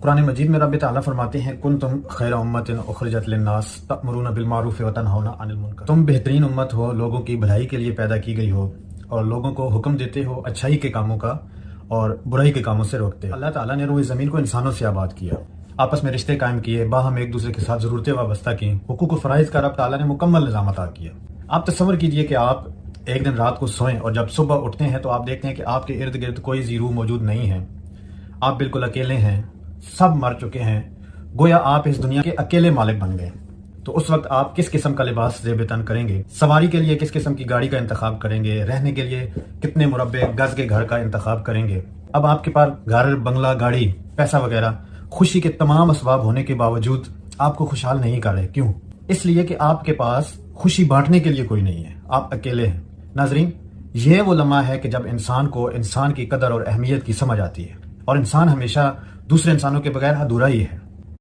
قرآن مجید میں رب تعالیٰ فرماتے ہیں کنتم خیر امت اخرجت للناس تأمرون بالمعروف وتنہون عن المنکر، تم بہترین امت ہو، لوگوں کی بھلائی کے لیے پیدا کی گئی ہو اور لوگوں کو حکم دیتے ہو اچھائی کے کاموں کا اور برائی کے کاموں سے روکتے ہو۔ اللہ تعالیٰ نے روئے زمین کو انسانوں سے آباد کیا، آپس میں رشتے قائم کیے، باہم ایک دوسرے کے ساتھ ضرورتیں وابستہ کی، حقوق و فرائض کا رب تعالیٰ نے مکمل نظام عطا کیا۔ آپ تصور کیجئے کہ آپ ایک دن رات کو سوئیں اور جب صبح اٹھتے ہیں تو آپ دیکھتے ہیں کہ آپ کے ارد گرد کوئی زیرو موجود نہیں ہے، آپ بالکل اکیلے ہیں، سب مر چکے ہیں، گویا آپ اس دنیا کے اکیلے مالک بن گئے۔ تو اس وقت آپ کس قسم کا لباس زیب تن کریں گے؟ سواری کے لیے کس قسم کی گاڑی کا انتخاب کریں گے؟ رہنے کے لیے کتنے مربع گز کے گھر کا انتخاب کریں گے؟ اب آپ کے پاس گھر، بنگلہ، گاڑی، پیسہ وغیرہ، خوشی کے تمام اسباب ہونے کے باوجود آپ کو خوشحال نہیں کر رہے۔ کیوں؟ اس لیے کہ آپ کے پاس خوشی بانٹنے کے لیے کوئی نہیں ہے، آپ اکیلے ہیں۔ ناظرین، یہ وہ لمحہ ہے کہ جب انسان کو انسان کی قدر اور اہمیت کی سمجھ آتی ہے، اور انسان ہمیشہ دوسرے انسانوں کے بغیر ادھورا ہی ہے۔